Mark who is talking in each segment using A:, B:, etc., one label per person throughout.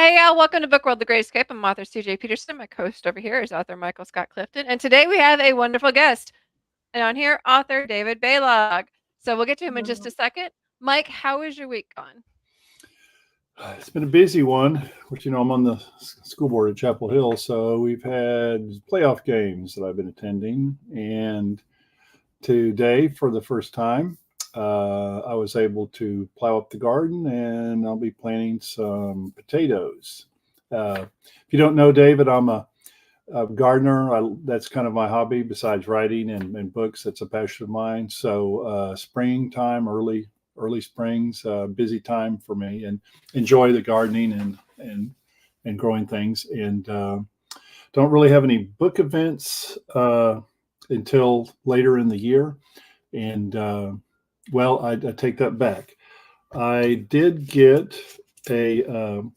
A: Hey, y'all, welcome to Book World, The Great Escape. I'm author CJ Peterson. My co-host over here is author Michael Scott Clifton. And today we have a wonderful guest. And on here, author David Balog. So we'll get to him in just a second. Mike, how is your week gone?
B: It's been a busy one, which, I'm on the school board at Chapel Hill. So we've had playoff games that I've been attending. And today, for the first time, I was able to plow up the garden and I'll be planting some potatoes. If you don't know David, I'm a gardener. That's kind of my hobby besides writing and books. That's a passion of mine. So springtime, early springs, busy time for me, and enjoy the gardening and growing things. And don't really have any book events until later in the year. And well, I take that back. I did get a an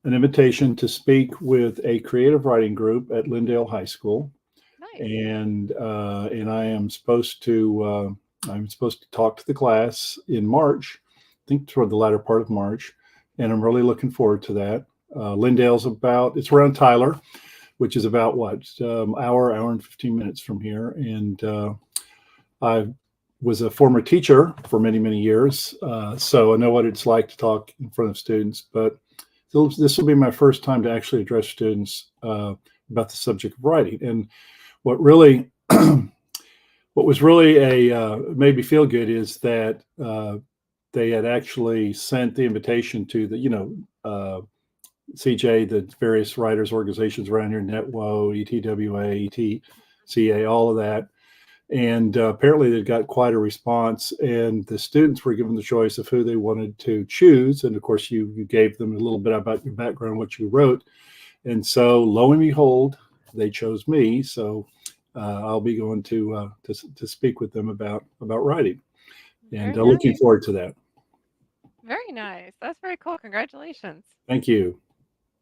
B: invitation to speak with a creative writing group at Lindale High School,
A: Nice.
B: and I am supposed to talk to the class in March, I think toward the latter part of March, and I'm really looking forward to that. Lindale's it's around Tyler, which is about hour and 15 minutes from here, and I was a former teacher for many years, so I know what it's like to talk in front of students, but this will be my first time to actually address students about the subject of writing. And what really, what was really made me feel good is that they had actually sent the invitation to CJ, the various writers organizations around here, NetWo, ETWA, ETCA, all of that. And apparently they got quite a response, and the students were given the choice of who they wanted to choose. And of course, you gave them a little bit about your background, what you wrote. And so lo and behold, they chose me. So I'll be going to speak with them about writing, and
A: Very
B: looking
A: nice.
B: forward to that.
A: Very nice. That's very cool. Congratulations.
B: Thank you.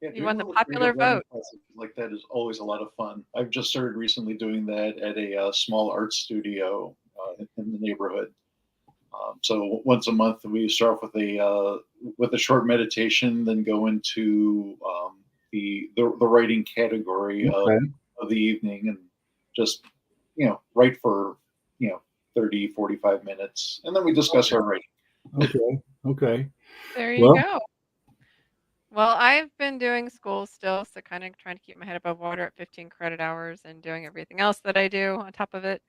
C: Yeah,
A: You
C: doing
A: won the
C: little
A: popular
C: creative writing
A: vote.
C: classes like that is always a lot of fun. I've just started recently doing that at a small art studio in the neighborhood. So once a month, we start off with a short meditation, then go into the writing category
B: Okay.
C: of the evening, and just write for 30, 45 minutes, and then we discuss our writing.
B: Okay.
A: There you
B: Well,
A: go. Well, I've been doing school still, so kind of trying to keep my head above water at 15 credit hours and doing everything else that I do on top of it.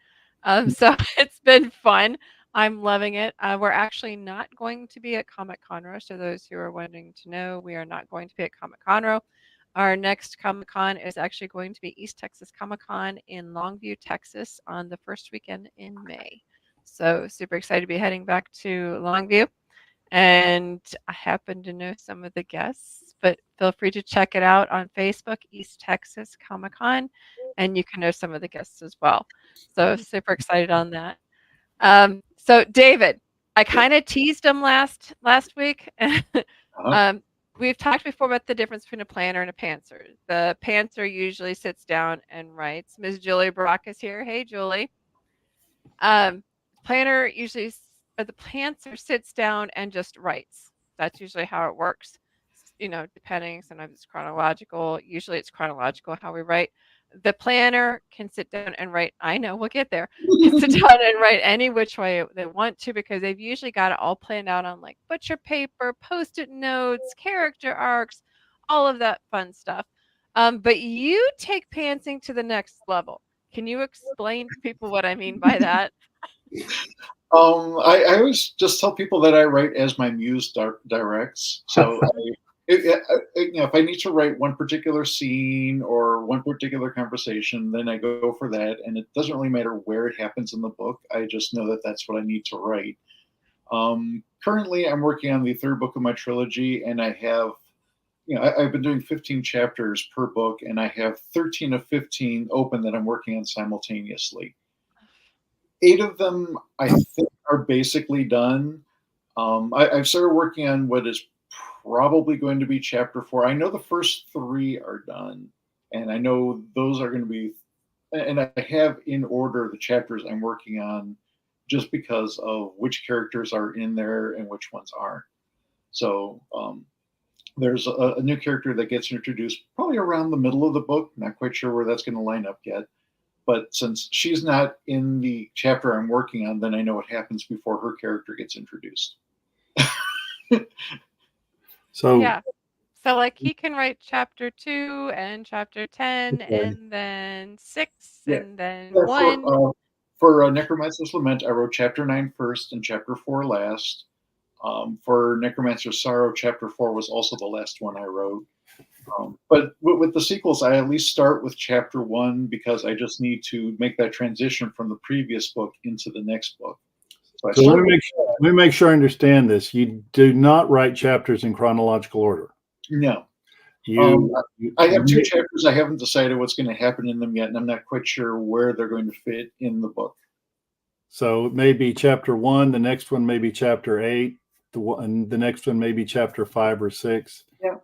A: So it's been fun. I'm loving it. We're actually not going to be at Comic Conroe. So those who are wanting to know, we are not going to be at Comic Conroe. Our next Comic Con is actually going to be East Texas Comic Con in Longview, Texas, on the first weekend in May. So super excited to be heading back to Longview. And I happen to know some of the guests, but feel free to check it out on Facebook, East Texas Comic Con, and you can know some of the guests as well. So super excited on that. So David, I kind of teased him last week.
C: Uh-huh.
A: um, we've talked before about the difference between a planner and a pantser. The pantser usually sits down and writes. Ms. Julie Brock is here. Hey, Julie. Um, planner usually, or the pantser sits down and just writes. That's usually how it works. Depending, sometimes it's chronological. Usually it's chronological how we write. The planner can sit down and write. I know, we'll get there. Can sit down and write any which way they want to because they've usually got it all planned out on like butcher paper, post-it notes, character arcs, all of that fun stuff. But you take pantsing to the next level. Can you explain to people what I mean by that?
C: I always just tell people that I write as my muse directs. So, if I need to write one particular scene or one particular conversation, then I go for that. And it doesn't really matter where it happens in the book. I just know that that's what I need to write. Currently, I'm working on the third book of my trilogy, and I have, I've been doing 15 chapters per book, and I have 13 of 15 open that I'm working on simultaneously. 8 of them, I think, are basically done. I've started working on what is probably going to be chapter 4. I know the first 3 are done, and I know those are going to be, and I have in order the chapters I'm working on just because of which characters are in there and which ones aren't. So there's a new character that gets introduced probably around the middle of the book. Not quite sure where that's going to line up yet. But since she's not in the chapter I'm working on, then I know what happens before her character gets introduced.
B: So
A: Yeah. So like he can write chapter 2 and chapter 10
B: okay.
A: and then 6
C: Yeah.
A: and then
C: Yeah,
A: 1.
C: for Necromancer's Lament, I wrote chapter 9 first and chapter 4 last. For Necromancer's Sorrow, chapter 4 was also the last one I wrote. But with the sequels, I at least start with chapter 1 because I just need to make that transition from the previous book into the next book.
B: So let me make sure I understand this. You do not write chapters in chronological order.
C: No.
B: You,
C: I have 2 chapters. I haven't decided what's going to happen in them yet, and I'm not quite sure where they're going to fit in the book.
B: So maybe chapter 1, the next one maybe chapter 8, and the next one maybe chapter 5 or 6.
C: Yeah.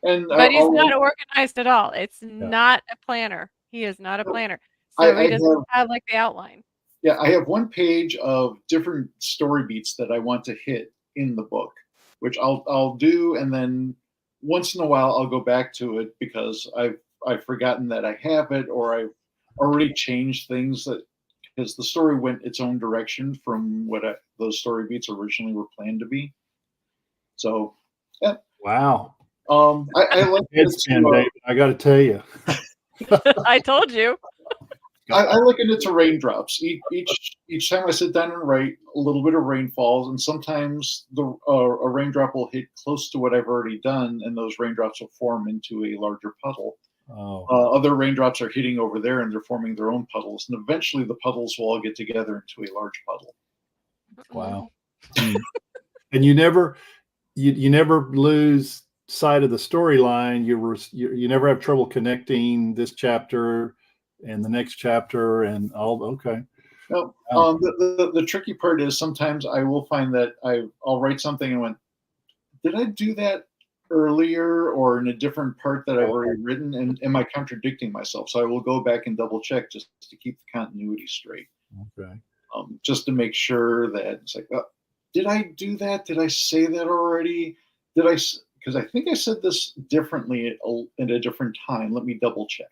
C: And
A: But he's not organized at all. It's not a planner. He is not a planner. So he doesn't have like the outline.
C: Yeah, I have 1 page of different story beats that I want to hit in the book, which I'll do, and then once in a while I'll go back to it because I've forgotten that I have it, or I've already changed things that because the story went its own direction from what those story beats originally were planned to be. So, yeah.
B: Wow.
C: I like
B: it's David, I got to tell you.
A: I told you.
C: I liken it to raindrops. Each time I sit down and write, a little bit of rain falls, and sometimes a raindrop will hit close to what I've already done, and those raindrops will form into a larger puddle.
B: Oh.
C: Other raindrops are hitting over there, and they're forming their own puddles, and eventually the puddles will all get together into a large puddle.
B: Wow. And you never lose sight of the storyline. You never have trouble connecting this chapter and the next chapter and all. Okay.
C: No, the tricky part is sometimes I will find that I'll write something and went, did I do that earlier or in a different part that I've already written? And am I contradicting myself? So I will go back and double check just to keep the continuity straight.
B: Okay.
C: Just to make sure that it's like, did I do that? Did I say that already? Because I think I said this differently at a different time. Let me double check.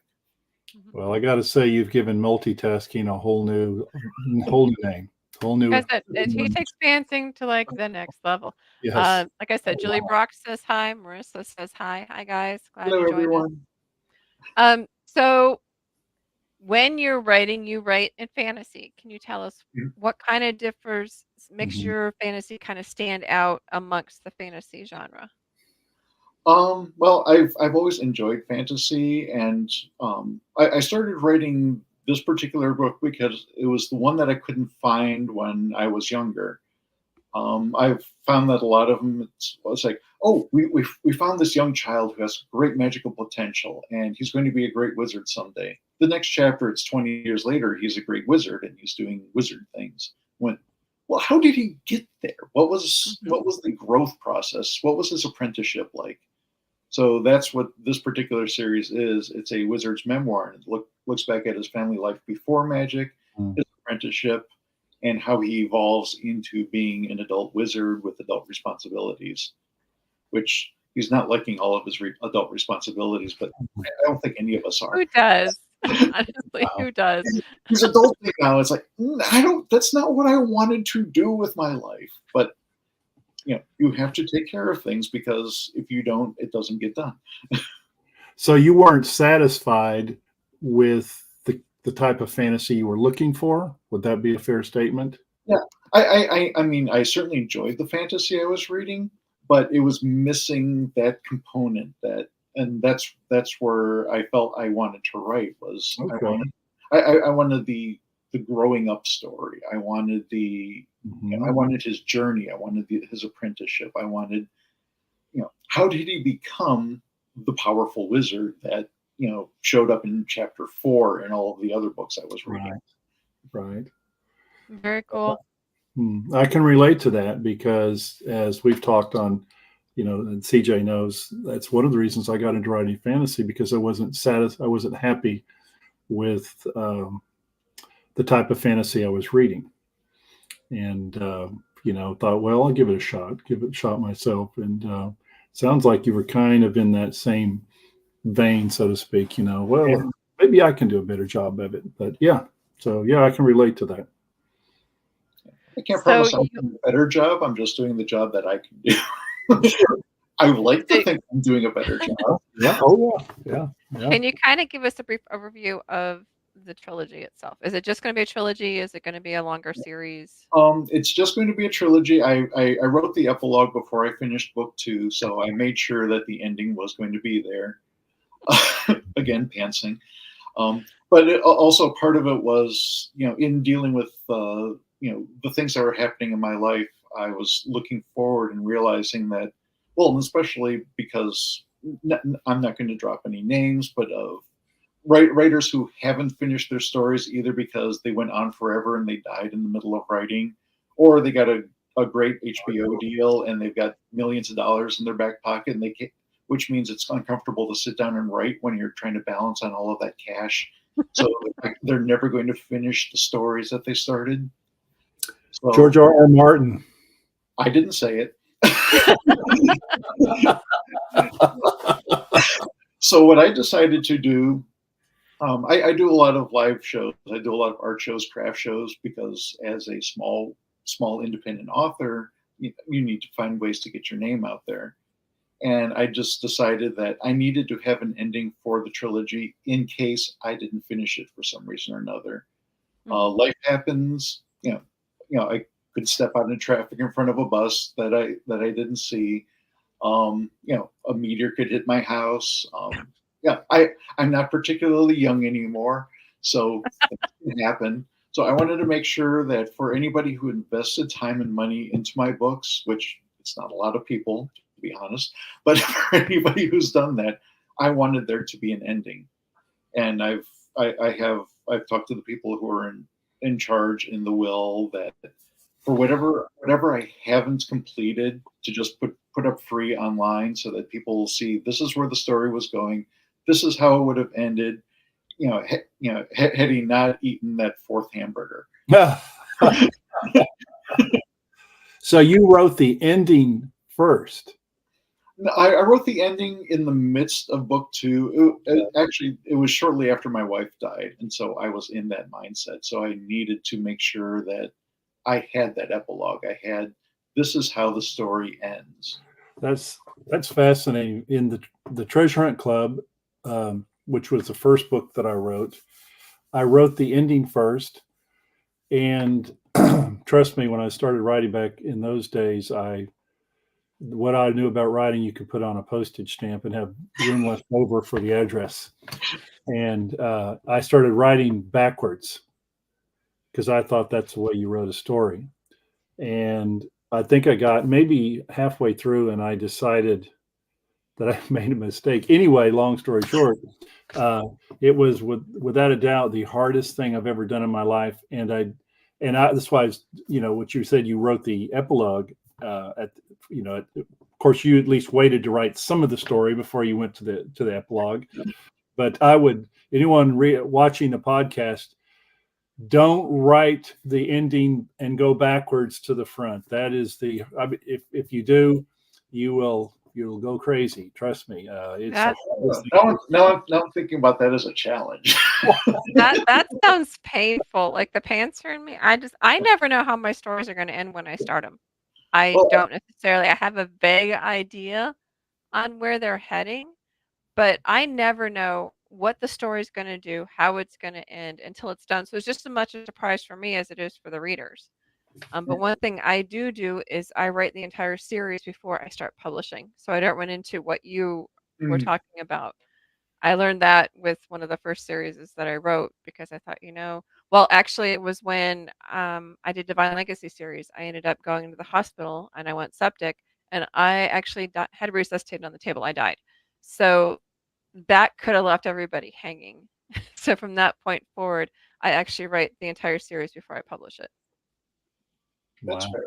B: Well, I got to say, you've given multitasking a whole new name, whole new.
A: He takes fancy to like the next level.
B: Yes.
A: Like I said, Julie Brock says hi. Marissa says hi. Hi guys, glad
C: Hello,
A: you joined
C: everyone.
A: us. So when you're writing, you write in fantasy. Can you tell us what kind of makes your fantasy kind of stand out amongst the fantasy genre?
C: Well, I've always enjoyed fantasy, and I started writing this particular book because it was the one that I couldn't find when I was younger. I've found that a lot of them, it's like, oh, we found this young child who has great magical potential, and he's going to be a great wizard someday. The next chapter, it's 20 years later, he's a great wizard, and he's doing wizard things. Well, how did he get there? What was the growth process? What was his apprenticeship like? So that's what this particular series is. It's a wizard's memoir, and it looks back at his family life before magic, his apprenticeship, and how he evolves into being an adult wizard with adult responsibilities, which he's not liking all of his adult responsibilities, but I don't think any of us are.
A: Who does? Honestly, who does?
C: He's adulting now. It's like, that's not what I wanted to do with my life. But you have to take care of things because if you don't, it doesn't get done.
B: So you weren't satisfied with the type of fantasy you were looking for? Would that be a fair statement?
C: Yeah. I mean, I certainly enjoyed the fantasy I was reading, but it was missing that component and that's where I felt I wanted to write was
B: okay.
C: I wanted the growing up story. I wanted I wanted his journey. I wanted his apprenticeship. I wanted, how did he become the powerful wizard that, showed up in chapter 4 and all of the other books I was reading.
B: Right.
A: Very cool.
B: I can relate to that because as we've talked on, and CJ knows that's one of the reasons I got into writing fantasy because I wasn't happy with the type of fantasy I was reading. And, thought, well, I'll give it a shot myself. And sounds like you were kind of in that same vein, so to speak. Well,
C: And
B: maybe I can do a better job of it. But yeah, so yeah, I can relate to that.
C: I can't
A: So
C: promise I'm
A: you
C: doing a better job. I'm just doing the job that I can do.
B: Sure.
C: I would like to
A: so
C: think I'm doing a better job.
B: Yeah. Oh yeah. Yeah. Yeah.
A: can you kind of give us a brief overview of the trilogy itself? Is it just going to be a trilogy? Is it going to be a longer series?
C: It's just going to be a trilogy. I wrote the epilogue before I finished book 2, so I made sure that the ending was going to be there. Again, pantsing. But also part of it was, in dealing with, the things that were happening in my life, I was looking forward and realizing that, well, and especially because I'm not going to drop any names, but of writers who haven't finished their stories either because they went on forever and they died in the middle of writing, or they got a great HBO deal and they've got millions of dollars in their back pocket and which means it's uncomfortable to sit down and write when you're trying to balance on all of that cash. So they're never going to finish the stories that they started. So
B: George R. R. Martin.
C: I didn't say it. So what I decided to do, I do a lot of live shows. I do a lot of art shows, craft shows, because as a small independent author, you need to find ways to get your name out there. And I just decided that I needed to have an ending for the trilogy in case I didn't finish it for some reason or another. Life happens. I could step out in traffic in front of a bus that I didn't see. A meteor could hit my house. I'm not particularly young anymore, so it can happen. So I wanted to make sure that for anybody who invested time and money into my books, which it's not a lot of people, to be honest, but for anybody who's done that, I wanted there to be an ending. And I've talked to the people who are in charge in the will that for whatever I haven't completed to just put up free online so that people will see this is where the story was going. This is how it would have ended. Had he not eaten that fourth hamburger.
B: So you wrote the ending first.
C: I wrote the ending in the midst of book 2. Actually, it was shortly after my wife died, and so I was in that mindset. So I needed to make sure that I had that epilogue. This is how the story ends.
B: That's fascinating. In the Treasure Hunt Club, which was the first book that I wrote the ending first. And trust me, when I started writing back in those days, what I knew about writing, you could put on a postage stamp and have room left over for the address. And I started writing backwards because I thought that's the way you wrote a story. And I think I got maybe halfway through and I decided that I made a mistake. Anyway, long story short, it was without a doubt the hardest thing I've ever done in my life. And that's why, what you said, you wrote the epilogue of course, you at least waited to write some of the story before you went to the epilogue. But anyone watching the podcast, don't write the ending and go backwards to the front. That is if you do, you'll go crazy. Trust me.
A: That
C: Now I'm thinking about that as a challenge.
A: that sounds painful. Like the pantser in me, I never know how my stories are going to end when I start them. I
C: Well,
A: don't necessarily. I have a vague idea on where they're heading, but I never know what the story's going to do, how it's going to end until it's done. So it's just as much a surprise for me as it is for the readers. But one thing I do is I write the entire series before I start publishing, so I don't run into what you were
C: mm,
A: talking about. I learned that with one of the first series that I wrote because I thought, well, actually, it was when I did Divine Legacy series. I ended up going to the hospital and I went septic, and I actually had resuscitated on the table. I died. So that could have left everybody hanging. So from that point forward, I actually write the entire series before I publish it.
C: that's
B: Wow.
C: fair.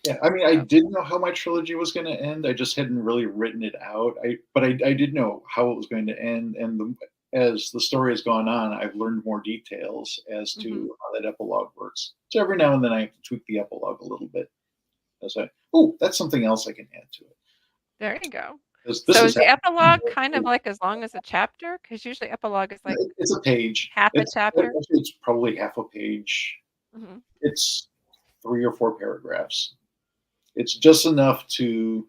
C: Yeah, I mean, I
A: So,
C: did know how my trilogy was going to end. I just hadn't really written it out. But I did know how it was going to end, and as the story has gone on, I've learned more details as
A: mhm.
C: to how that epilogue works. So every now and then, I have to tweak the epilogue a little bit. That's something else I can add to it.
A: There you go.
C: This
A: So
C: is
A: is the epilogue kind of like as long as a chapter? Because usually epilogue is like
C: it's a page.
A: half a chapter.
C: It's probably half a page.
A: Hmm.
C: It's 3 or 4 paragraphs. It's just enough to,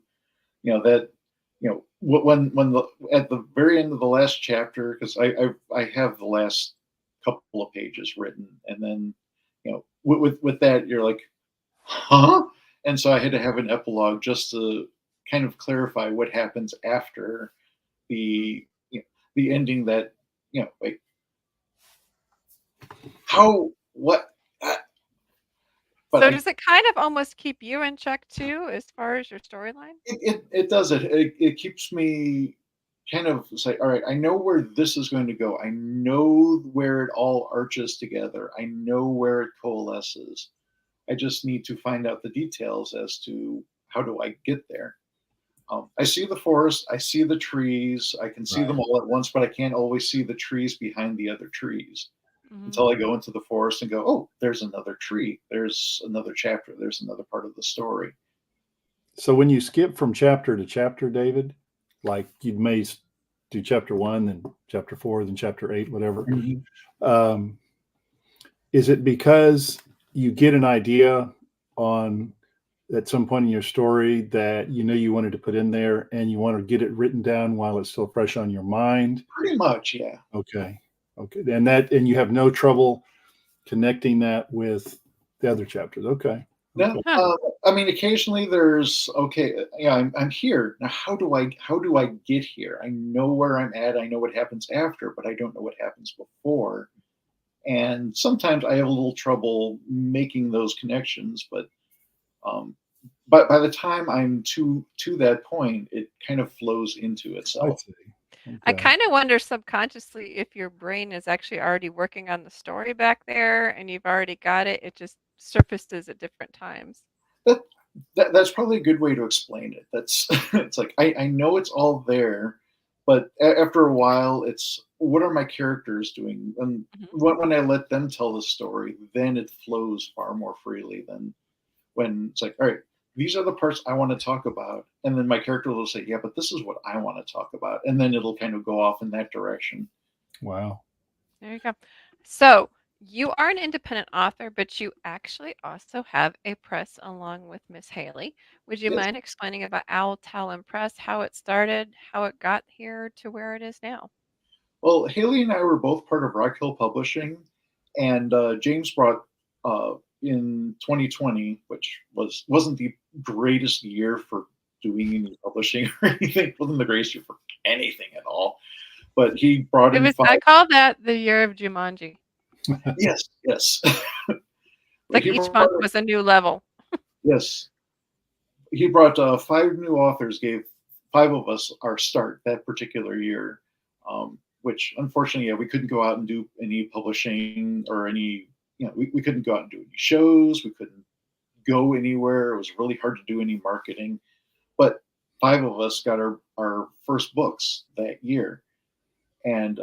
C: that, when at the very end of the last chapter, because I have the last couple of pages written, and then, with that you're like, huh? And so I had to have an epilogue just to kind of clarify what happens after the the ending, that, like, how, what, uh, but
A: So does it kind of almost keep you in check too, as far as your storyline?
C: it does it keeps me kind of say, all right, I know where this is going to go. I know where it all arches together. I know where it coalesces. I just need to find out the details as to how do I get there. I see the forest, I see the trees, I can see them
B: Right.
C: all at once, but I can't always see the trees behind the other trees
A: Hmm.
C: until I go into the forest and go, oh, there's another tree, there's another chapter, there's another part of the story.
B: So when you skip from chapter to chapter, David, like you may do chapter 1, then chapter 4, then chapter 8, whatever.
C: Mhm.
B: Um, is it because you get an idea on at some point in your story that you wanted to put in there, and you want to get it written down while it's still fresh on your mind?
C: Pretty much, yeah.
B: Okay. Okay. And you have no trouble connecting that with the other chapters. Okay.
C: Yeah,
B: Okay.
A: Huh.
C: I mean, occasionally there's, okay, yeah, I'm here now. How do I get here? I know where I'm at. I know what happens after, but I don't know what happens before. And sometimes I have a little trouble making those connections. Um, but by the time I'm to that point, it kind of flows into
B: I
C: itself.
B: see.
A: I
B: Okay.
A: kind of wonder subconsciously if your brain is actually already working on the story back there and you've already got it. It just surfaces at different times.
C: That, that's probably a good way to explain it. That's it's like I know it's all there, but after a while, it's what are my characters doing? And
A: Hmm.
C: when I let them tell the story, then it flows far more freely than when it's like, all right, these are the parts I want to talk about, and then my character will say, yeah, but this is what I want to talk about, and then it'll kind of go off in that direction.
B: Wow.
A: There you go. So you are an independent author, but you actually also have a press along with Miss Haley. Would you
C: Yes.
A: mind explaining about Owl Talyn Press, how it started, how it got here to where it is now?
C: Well, Haley and I were both part of Rock Hill Publishing, and James brought in 2020, which wasn't the greatest year for doing any publishing or anything. It wasn't the greatest year for anything at all. But he brought
A: It
C: in
A: was,
C: 5.
A: I call that the year of Jumanji.
C: Yes, yes.
A: Like
C: he
A: each
C: brought
A: month was a new level.
C: yes, he brought 5 new authors. Gave 5 of us our start that particular year. Which unfortunately, yeah, we couldn't go out and do any publishing or any, we couldn't go out and do any shows. We couldn't go anywhere. It was really hard to do any marketing. But 5 of us got our first books that year. And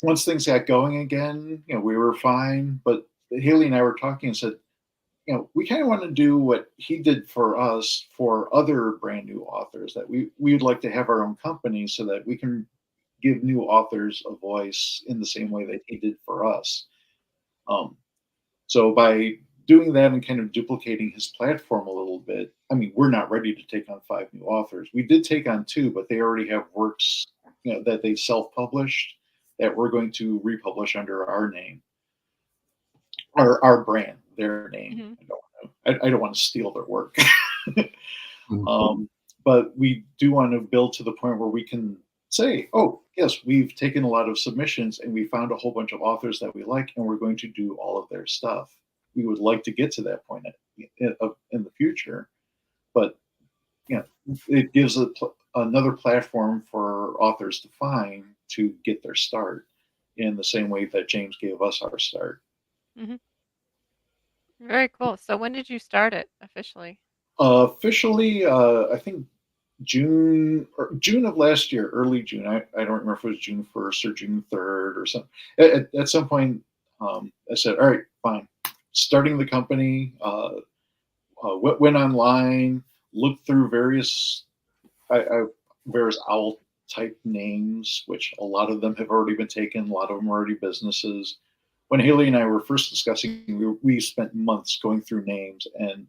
C: once things got going again, we were fine. But Haley and I were talking and said, we kind of want to do what he did for us for other brand new authors, that we would like to have our own company so that we can give new authors a voice in the same way that he did for us. Um, so by doing that and kind of duplicating his platform a little bit, I mean, we're not ready to take on 5 new authors. We did take on 2, but they already have works, that they self-published that we're going to republish under our name, or our brand, their name.
A: Hmm.
C: I don't want to steal their work.
B: Mhm.
C: But we do want to build to the point where we can say, oh, yes, we've taken a lot of submissions and we found a whole bunch of authors that we like, and we're going to do all of their stuff. We would like to get to that point in the future, but it gives another platform for authors to find to get their start in the same way that James gave us our start.
A: Hmm. Very cool. So when did you start it officially?
C: Officially, I think June of last year, early June. I don't remember if it was June 1st or June 3rd or something. At some point, I said, "All right, fine." Starting the company, went online, looked through various I various owl type names, which a lot of them have already been taken. A lot of them are already businesses. When Haley and I were first discussing, we spent months going through names, and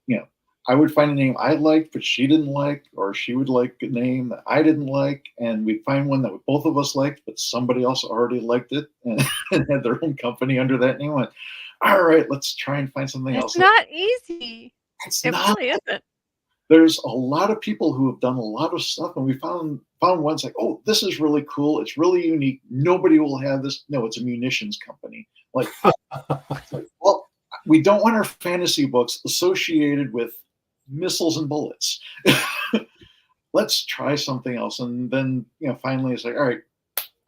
C: you know, I would find a name I liked, but she didn't like, or she would like a name that I didn't like, and we'd find one that both of us liked, but somebody else already liked it and, and had their own company under that name. Went, all right, let's try and find something
A: It's
C: else.
A: not easy.
C: It's
A: It
C: not.
A: really isn't.
C: There's a lot of people who have done a lot of stuff, and we found ones like, oh, this is really cool. It's really unique. Nobody will have this. No, it's a munitions company. Like, well, we don't want our fantasy books associated with missiles and bullets. Let's try something else. And then, finally it's like, all right,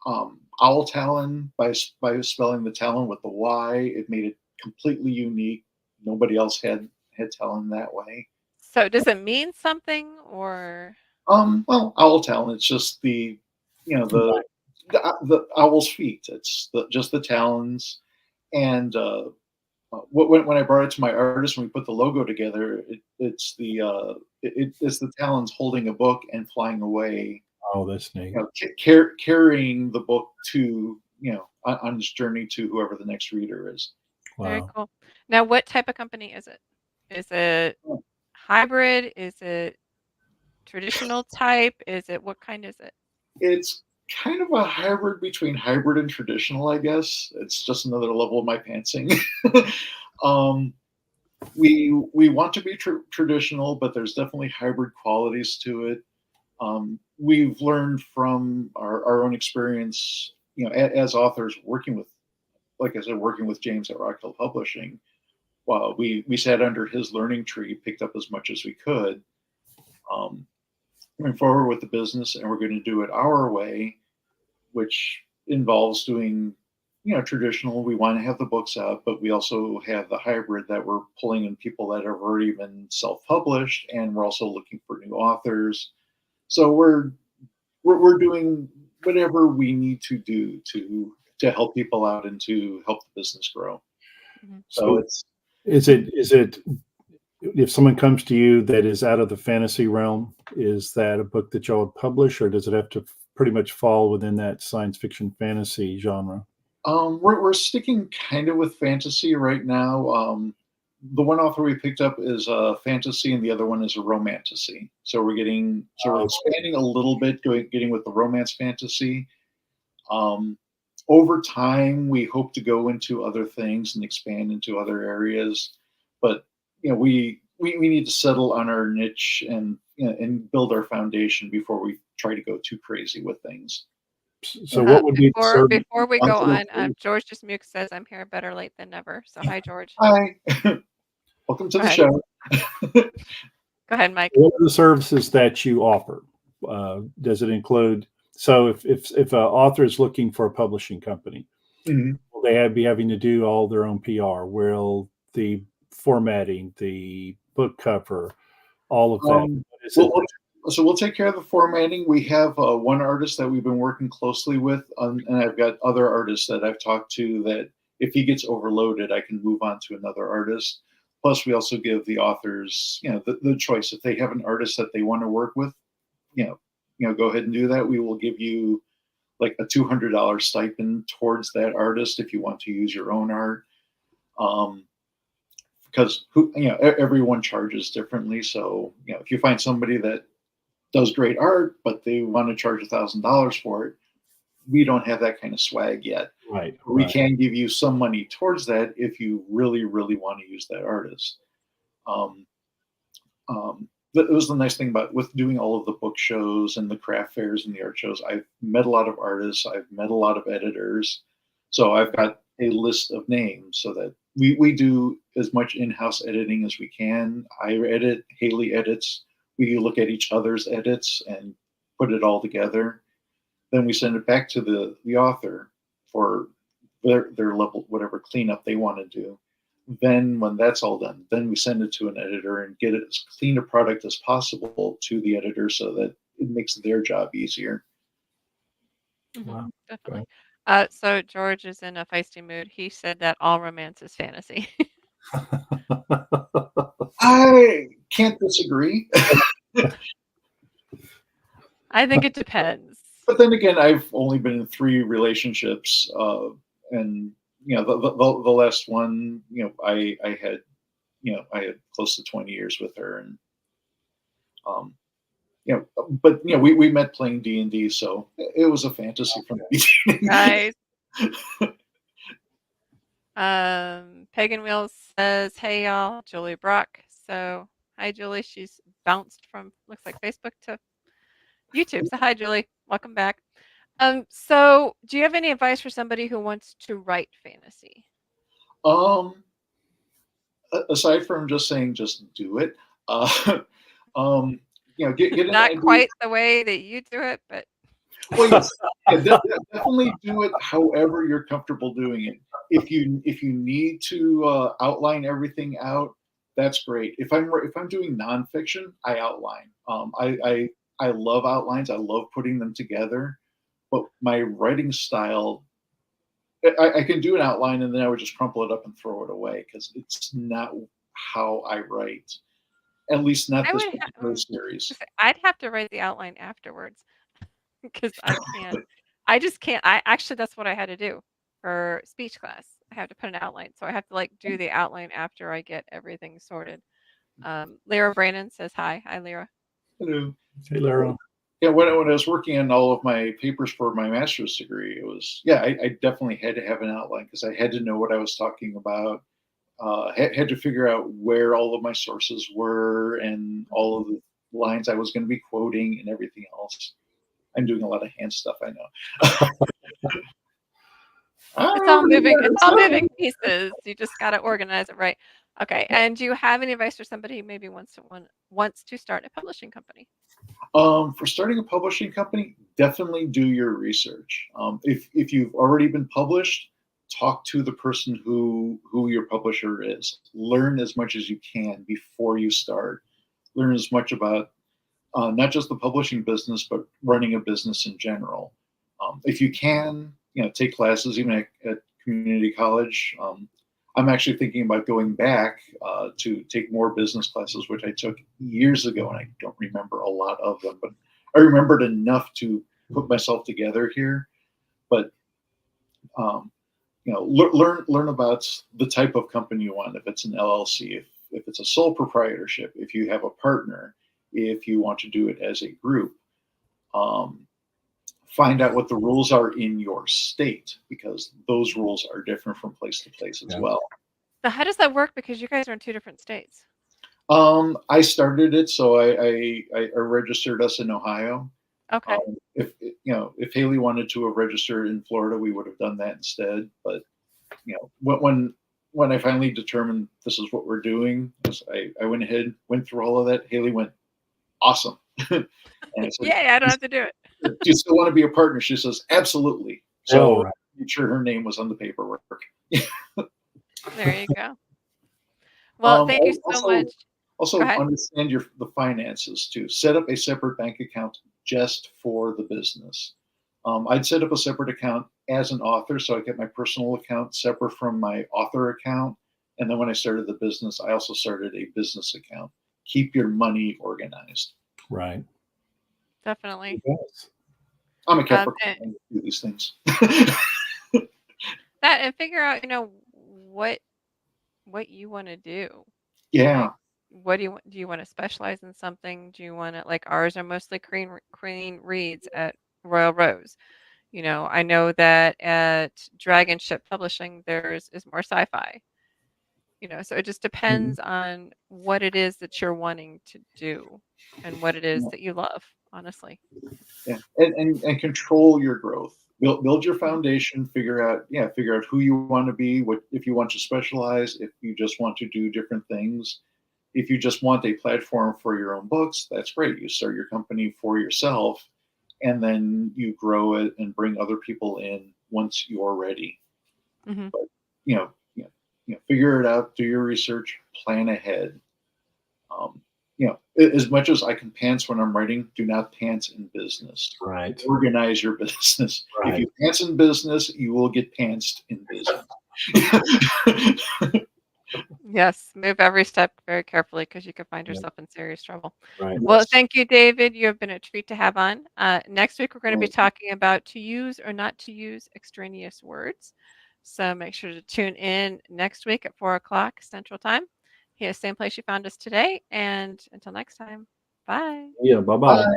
C: Owl Talyn, by spelling the Talyn with the Y, it made it completely unique. Nobody else had Talyn that way.
A: So does it mean something or?
C: Well, Owl Talyn, it's just the, the owl's feet. It's just the talons. And when I brought it to my artist, when we put the logo together, it's the talons holding a book and flying away.
B: Oh, that's neat.
C: Carrying the book to on this journey to whoever the next reader is.
A: Very
B: Wow.
A: cool. Now, what type of company is it? Is it hybrid? Is it traditional type? Is it what kind is it?
C: It's kind of a hybrid between hybrid and traditional, I guess. It's just another level of my pantsing. We want to be traditional, but there's definitely hybrid qualities to it. We've learned from our own experience, as authors working with, like I said, working with James at Rockhill Publishing. Well, we sat under his learning tree, picked up as much as we could. Moving forward with the business, and we're going to do it our way, which involves doing, traditional. We want to have the books out, but we also have the hybrid that we're pulling in people that have already been self-published, and we're also looking for new authors. So we're doing whatever we need to do to help people out and to help the business grow.
A: Mm-hmm.
C: So
B: is it if someone comes to you that is out of the fantasy realm, is that a book that y'all would publish, or does it have to pretty much fall within that science fiction fantasy genre?
C: We're sticking kind of with fantasy right now. The one author we picked up is a fantasy, and the other one is a romantasy. So we're expanding a little bit, getting with the romance fantasy. Over time, we hope to go into other things and expand into other areas, but we need to settle on our niche and build our foundation before we try to go too crazy with things.
B: So what would be
A: before we go on? George just Muke says I'm here better late than never. So hi, George.
C: Hi, welcome to the show.
A: Go ahead, Mike.
B: What are the services that you offer? Does it include? So if an author is looking for a publishing company, will they be having to do all their own PR? Will the formatting, the book cover, all of that?
C: So we'll take care of the formatting. We have one artist that we've been working closely with, and I've got other artists that I've talked to that if he gets overloaded, I can move on to another artist. Plus, we also give the authors, the choice. If they have an artist that they want to work with, go ahead and do that. We will give you like a $200 stipend towards that artist if you want to use your own art. Because everyone charges differently. So if you find somebody that does great art, but they want to charge $1,000 for it, we don't have that kind of swag yet.
B: Right.
C: We can give you some money towards that if you really, really want to use that artist. That was the nice thing about with doing all of the book shows and the craft fairs and the art shows. I've met a lot of artists. I've met a lot of editors. So I've got a list of names so that we do as much in-house editing as we can. I edit, Haley edits. We look at each other's edits and put it all together. Then we send it back to the author for their level, whatever cleanup they want to do. Then when that's all done, then we send it to an editor and get it as clean a product as possible to the editor so that it makes their job easier.
A: Wow. Definitely. So George is in a feisty mood. He said that all romance is fantasy.
C: I can't disagree.
A: I think it depends.
C: But then again, I've only been in 3 relationships, and the last one, I had I had close to 20 years with her, and but we met playing D&D, so it was a fantasy from the beginning.
A: Nice. Pagan Wheels says, "Hey y'all, Julie Brock." So hi Julie. She's bounced from looks like Facebook to YouTube. So hi Julie, welcome back. So do you have any advice for somebody who wants to write fantasy?
C: Um, Aside from just saying, just do it. Uh, get an
A: Not
C: idea.
A: quite the way that you do it, but
C: Well, yes, definitely do it however you're comfortable doing it. If you need to outline everything out, that's great. If I'm doing nonfiction, I outline. I love outlines. I love putting them together. But my writing style, I can do an outline and then I would just crumple it up and throw it away because it's not how I write. At least not
A: I
C: this
A: would
C: particular series.
A: I'd have to write the outline afterwards because I can't. I just can't. I actually that's what I had to do for speech class. I have to put an outline, so I have to like do the outline after I get everything sorted. Lyra Brandon says hi. Hi, Lyra.
C: Hello.
B: Hey, Lara.
C: Yeah, when I was working on all of my papers for my master's degree, it was I definitely had to have an outline because I had to know what I was talking about. Had to figure out where all of my sources were and all of the lines I was going to be quoting and everything else. I'm doing a lot of hand stuff, I know.
A: It's all moving. It's all moving pieces. You just got to organize it right. Okay. And do you have any advice for somebody who maybe wants to start a publishing company?
C: For starting a publishing company, definitely do your research. If you've already been published, talk to the person who your publisher is. Learn as much as you can before you start. Learn as much about not just the publishing business, but running a business in general. If you can, take classes even at community college. I'm actually thinking about going back to take more business classes, which I took years ago, and I don't remember a lot of them, but I remembered enough to put myself together here. But learn about the type of company you want. If it's an LLC, if it's a sole proprietorship, if you have a partner, if you want to do it as a group. Find out what the rules are in your state because those rules are different from place to place as well.
A: So how does that work? Because you guys are in 2 different states.
C: I started it, so I registered us in Ohio.
A: Okay.
C: If Haley wanted to have registered in Florida, we would have done that instead. But when I finally determined this is what we're doing, I went ahead, went through all of that. Haley went, awesome. And I said,
A: yeah, I don't have to do it.
C: do you still want to be a partner? She says, absolutely. So make sure her name was on the paperwork.
A: There you go. Well, thank you so much.
C: Also, understand the finances too. Set up a separate bank account just for the business. I'd set up a separate account as an author, so I get my personal account separate from my author account. And then when I started the business, I also started a business account. Keep your money organized.
B: Right.
A: Definitely.
C: I'm a Capricorn. I do these things.
A: That and figure out, what you want to do.
C: Yeah.
A: Like, what do you want to specialize in something? Do you want to like ours are mostly clean reads at Royal Rose. I know that at Dragon Ship Publishing there's is more sci-fi. So it just depends on what it is that you're wanting to do and what it is that you love, honestly.
C: Yeah, and control your growth. Build your foundation. Figure out who you want to be. What if you want to specialize? If you just want to do different things. If you just want a platform for your own books, that's great. You start your company for yourself, and then you grow it and bring other people in once you're ready.
A: Mm-hmm.
C: But figure it out. Do your research. Plan ahead. As much as I can pants when I'm writing, do not pants in business.
B: Right.
C: Organize your business.
B: Right.
C: If you pants in business, you will get pantsed in business.
A: Yes, move every step very carefully because you could find
B: Yeah.
A: yourself in serious trouble.
B: Right.
A: Well,
C: Yes.
A: thank you, David. You have been a treat to have on. Next week, we're going to be
C: Right.
A: talking about to use or not to use extraneous words. So make sure to tune in next week at 4 o'clock Central Time. Here, same place you found us today. And until next time, bye.
B: Yeah. Bye bye.
C: Bye.